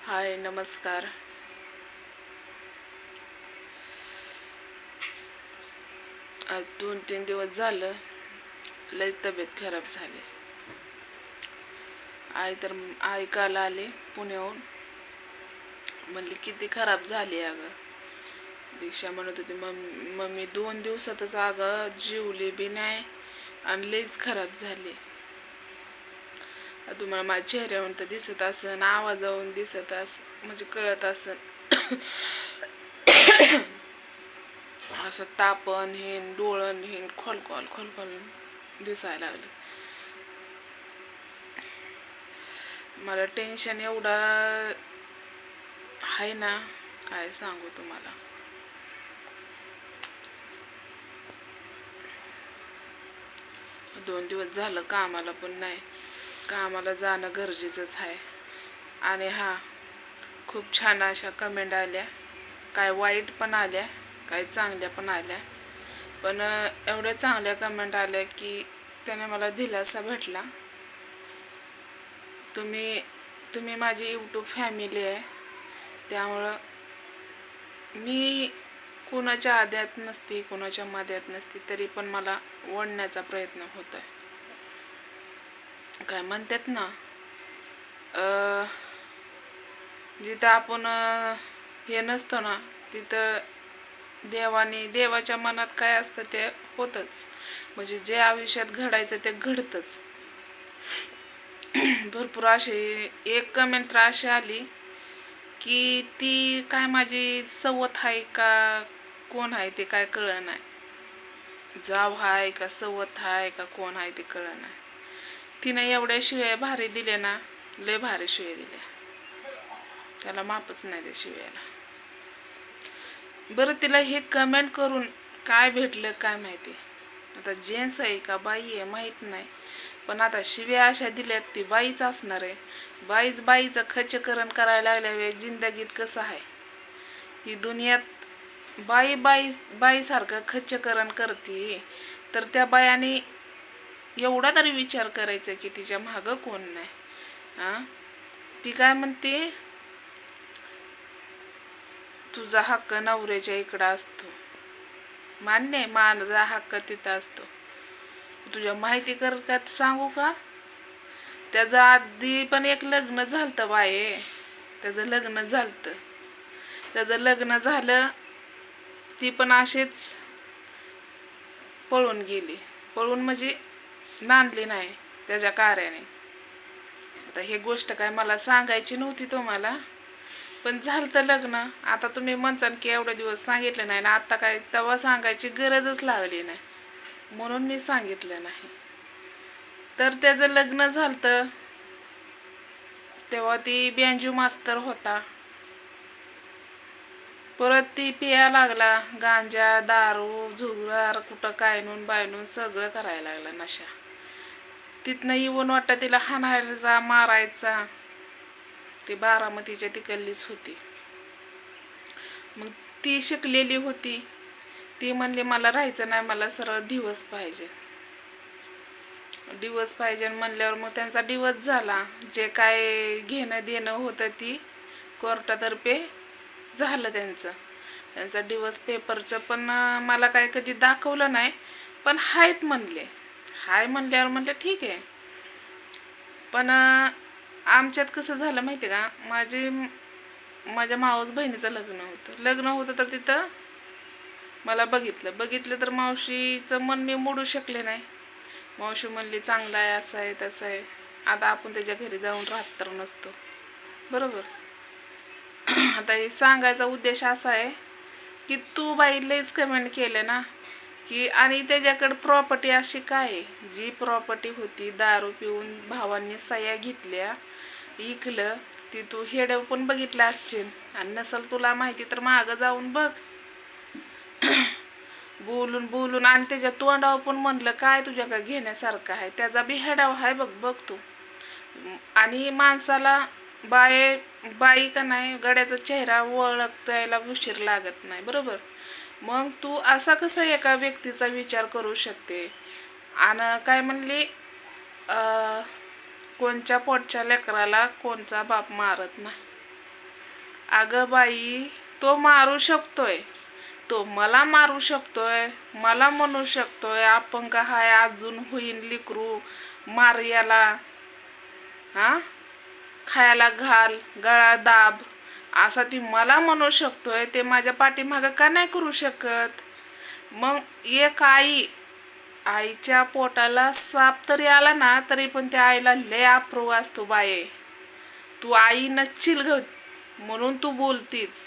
हाय नमस्कार. आज 2-3 दिवस झालं लय तब्येत खराब झाली. आई काल आले पुण्याहून. म्हणली किती खराब झाली अगं. दीक्षा म्हणत होती मम्मी 2 दिवसातच अगं जेवली बी नाही आणि लयच खराब झाली. तुम्हाला माझ्या चेहऱ्यावरून तर दिसत असन, आवाजावरून दिसत म्हणजे कळत असन. असं तापन हेन डोळण हेन खोल दिसायला लागलं. मला टेन्शन एवढा आहे ना, काय सांगू तुम्हाला. दोन दिवस झालं कामाला पण नाही. कामाला जाणं गरजेचंच आहे. आणि खूप छान अशा कमेंट आल्या, काय वाईट पण आल्या, काय चांगल्या पण आल्या. पण एवढ्या चांगल्या कमेंट आल्या की त्याने मला दिलासा भेटला. तुम्ही माझी यूट्यूब फॅमिली आहे, त्यामुळं मी कोणाच्या आद्यात नसते, कोणाच्या माद्यात नसते, तरी पण मला ओढण्याचा प्रयत्न होत आहे. काय म्हणतात ना, जिथं आपण हे नसतो ना, तिथं देवाच्या मनात काय असतं ते होतच. म्हणजे जे आयुष्यात घडायचं ते घडतच. भरपूर असे एक कमेंट तर अशी आली की ती काय माझी सवत आहे का कोण आहे ते काय कळलं नाही. जाव आहे का सवत आहे का कोण आहे ते कळलं नाही. तिनं एवढ्या शिव्या भारी दिल्या ना, लय भारी शिव्या दिल्या, त्याला मापच नाही त्या शिव्याला. बरं तिला हे कमेंट करून काय भेटलं काय माहिती. आता जेंट्स आहे का बाई आहे माहीत नाही, पण आता शिव्या अशा दिल्यात ती बाईच असणार आहे. बाईचं खच्चकरण करायला लागल्या जिंदगीत कसं आहे. ही दुनियात बाईसारखं खच्चकरण करते, तर त्या बायाने एवढा तरी विचार करायचा की तिच्या मागं कोण नाही. ती काय म्हणते, तुझा हक्क नवऱ्याच्या इकडं असतो. मान्य आहे, माझा हक्क तिथं असतो. तुझ्या माहिती करत सांगू का, त्याचं आधी पण एक लग्न झालतं बाये. त्याचं लग्न झालं, ती पण अशीच पळून गेली. पळून म्हणजे नांदली नाही त्याच्या कार्याने. आता ही गोष्ट काय मला सांगायची नव्हती तुम्हाला, पण झालतं लग्न. आता तुम्ही म्हणसान की एवढे दिवस सांगितलं नाही ना, आता काय तेव्हा सांगायची गरजच लागली नाही, म्हणून मी सांगितलं नाही. तर त्याचं लग्न झालतं तेव्हा ती बँजू मास्तर होता. परत ती पिया लागला, गांजा दारू झुगार कुठं कायनून बायनून सगळं करायला लागला नशा. तिथनं येऊन वाटतं तिला हाणायचा मारायचा. ती बारामतीच्या तिकडलीच होती. मग ती शिकलेली होती. ती म्हणली मला राहायचं नाही, मला सरळ डिवोर्स पाहिजे. म्हणल्यावर मग त्यांचा डिवोर्स झाला. जे काय घेणं देणं होतं ती कोर्टातर्फे झालं त्यांचा डिवोर्स पेपरचं. पण मला काय कधी दाखवलं नाही, पण हायत म्हणले. म्हणल्यावर म्हणलं ठीक आहे. पण आमच्यात कसं झालं माहिती का, माझ्या मावस बहिणीचं लग्न होतं तर तिथं मला बघितलं तर मावशीचं मन मी मोडू शकले नाही. मावशी म्हणली चांगलं आहे, असं आहे तसं आहे. आता आपण त्याच्या घरी जाऊन राहत तर नसतो, बरोबर. आता हे सांगायचा उद्देश असा आहे की तू बाई लयच कमेंट केले ना की, आणि त्याच्याकडे प्रॉपर्टी अशी काय, जी प्रॉपर्टी होती दारू पिऊन भावांनी सह्या घेतल्या इकलं, ती तू हेडव पण बघितलं असशील. आणि नसल तुला माहिती तर मागं जाऊन बघ. बोलून आणि त्याच्या तोंडावर पण म्हणलं काय तुझ्याकडे घेण्यासारखं आहे, त्याचा बी हेडाव आहे बघ तू. आणि माणसाला बाई का नाही, गड्याचा चेहरा ओळखायला उशीर लागत नाही, बरोबर. मग तू असा कसा एका व्यक्तीचा विचार करू शकते. आणि काय म्हणली, कोणच्या पोटच्या लेकराला कोणचा बाप मारत नाही. अगं बाई, तो मारू शकतोय, तो मला मारू शकतोय, मला म्हणू शकतोय अपंग हाय, अजून होईन लिकरू, मार याला, हा, खायला घाल, गळा दाब, असा ती मला म्हणू शकतोय. ते माझ्या पाठीमागं का नाही करू शकत? मग एक आईच्या पोटाला साप तरी आला ना, तरी पण त्या आईला लय अप्रूव असतो बाये. तू आई नच्चिल ग, म्हणून तू बोलतीस.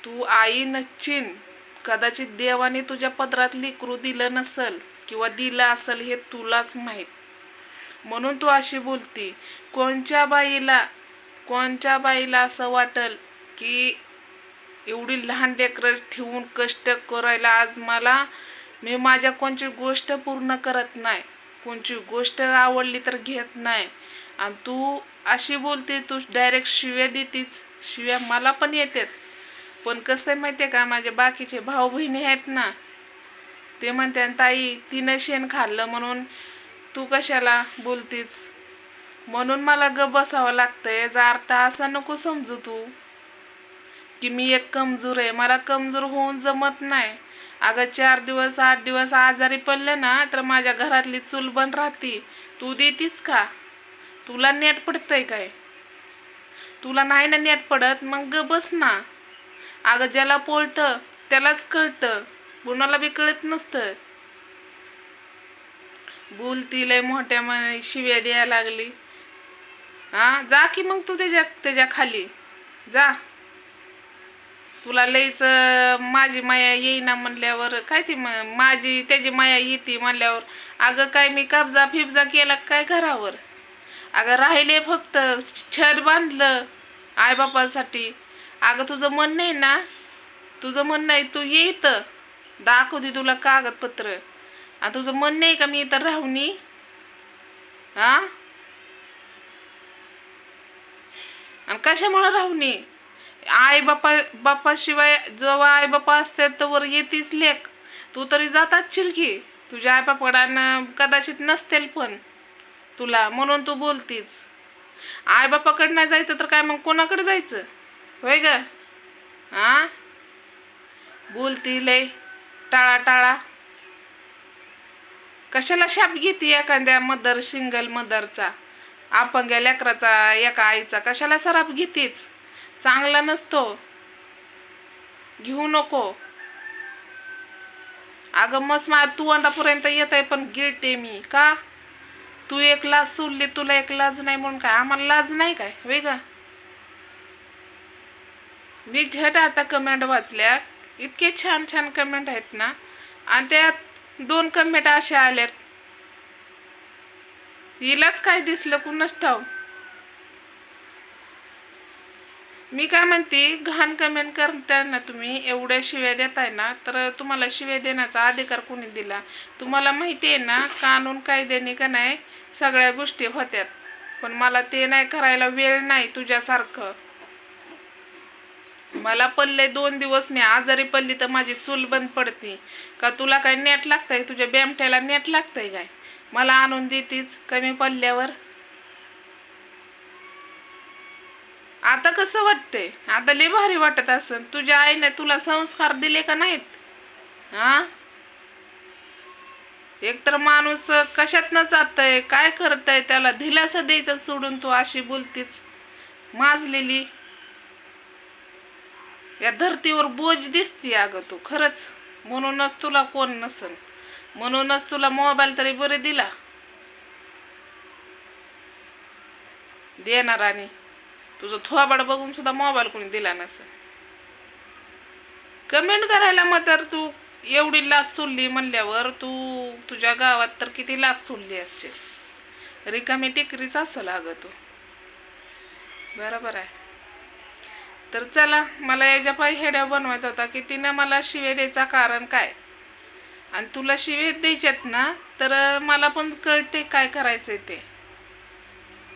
तू आई नच्चिन, कदाचित देवाने तुझ्या पदरात लेकरू दिलं नसल किंवा दिलं असल हे तुलाच माहीत, म्हणून तू अशी बोलती. कोणच्या बाईला असं वाटल की एवढी लहान लेकरं ठेवून कष्ट करायला आज मी माझ्या कोणची गोष्ट पूर्ण करत नाही, कोणची गोष्ट आवडली तर घेत नाही, आणि तू अशी बोलते, तू डायरेक्ट शिव्या देतीच. शिव्या मला पण येतात, पण कसं आहे माहिती आहे का, माझे बाकीचे भाऊ बहिणी आहेत ना, ते म्हणतात ताई तिनं शेण खाल्लं म्हणून तू कशाला बोलतीस, म्हणून मला ग बसावं लागतंय. याचा अर्थ असा नको समजू तू की मी एक कमजोर आहे. मला कमजोर होऊन जमत नाही. अगं 4 दिवस 8 दिवस आजारी पडले ना, तर माझ्या घरातली चूल बंद राहते. तू देतीस का? तुला नेट पडतंय काय? तुला नाही ना नेट पडत, मग ग बस ना. अगं ज्याला पोळतं त्यालाच कळतं, कुणाला बी कळत नसतं. बोलती लय मोठ्या मनाने, शिव्या द्यायला लागली. हा, जा की मग तू त्याच्या खाली जा. तुला लईच माझी माया येईना म्हणल्यावर काय ती माझी त्याची माया येते म्हणल्यावर, अगं काय मी कब्जा फिब्जा केला काय घरावर? अगं राहिले फक्त छत बांधलं आईबापासाठी. अगं तुझं मन नाही ना, तुझं मन नाही, तू ये इथं दाखवते तुला कागदपत्र. आणि तुझं मन नाही का मी इथं राहुनी? हा, आणि कशामुळे राहुनी? आई बापाशिवाय जेव्हा आई बापा असतात तर येतीच लेक. तू तरी जातात चिलकी, तुझ्या आई बापाकडं कदाचित नसतील पण तुला, म्हणून तू बोलतीस. आई बापाकडं नाही जायचं तर काय मग कोणाकडे जायचं? होय ग? हा, बोलती लय टाळा टाळा. कशाला शाप घेते एखाद्या सिंगल मदरचा, अपंग्या लेकराचा, एका आईचा कशाला सराप घेतीच? चांगला नसतो, घेऊ नको. अगं मस्त तू अंडापर्यंत येत आहे, पण गिळते मी का? तू एक लाज सोडली, तुला एक लाज नाही म्हणून काय आम्हाला लाज नाही काय? वेग मी झट आता कमेंट वाचल्या, इतके छान छान कमेंट आहेत ना, आणि त्यात 2 कमेंट अशा आल्यात, हिलाच काय दिसलं कुणास ठाव. मी काय म्हणते, घाण कमेंट करताय ना तुम्ही, एवढ्या शिव्या देताय ना, तर तुम्हाला शिव्या देण्याचा अधिकार कोणी दिला? तुम्हाला माहिती आहे ना, कानून कायद्याने का नाही सगळ्या गोष्टी होत्यात, पण मला ते नाही करायला वेळ नाही तुझ्यासारखं. मला पडले 2 दिवस, मी आजारी पडली तर माझी चूल बंद पडते का? तुला काय नेट लागतंय? तुझ्या बेमट्याला नेट लागतंय काय? मला आणून देतीच कमी पडल्यावर. आता कसं वाटतंय? आता लय भारी वाटत असन. तुझ्या आईने तुला संस्कार दिले का नाहीत? हा, एकतर माणूस कशातनं जातंय, काय करतंय, त्याला दिलासा द्यायचं सोडून तू अशी बोलतीच. माजलेली या धरतीवर बोज दिसती अगं तू खरंच. म्हणूनच तुला कोण नसन, म्हणूनच तुला मोबाईल तरी बरे दिला देणार, आणि तुझं थोबाड बघून सुद्धा मोबाईल कोणी दिला नसेल. कमेंट करायला मग तर तू एवढी लाच सोडली म्हणल्यावर तुझ्या गावात तर किती लाच सोडली असते. रिकामी टिकरीच असेल अगं तू. बरोबर आहे. तर चला, मला याच्या पायी हेड्या बनवायचा होता की तिनं मला शिवे द्यायचा कारण काय, आणि तुला शिवे द्यायच्यात ना, तर मला पण कळते काय करायचंय ते.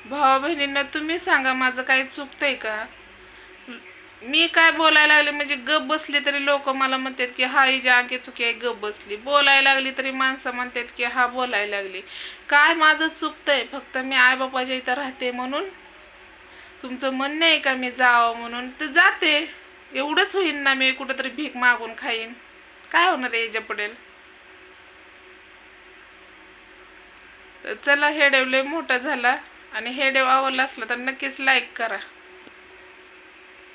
भावा बहिणींना तुम्ही सांगा, माझं काही चुकतंय का? मी काय बोलायला लागले म्हणजे गप बसली तरी लोक मला म्हणतात की हा हिच्या अंगी चुकी आहे, गप बसली. बोलायला लागली तरी माणसं म्हणतात की हा बोलायला लागली. काय माझं चुकतंय? फक्त मी आई बापाच्या इथं राहते म्हणून. तुमचं मन नाही का मी जावं म्हणून, तर जाते. एवढंच होईन ना, मी कुठंतरी भीक मागून खाईन. काय होणार आहे याच्या पडेल. तर चला, हे डेव लय मोठा झाला, आणि हे डेव आवडला असला तर नक्कीच लाईक करा.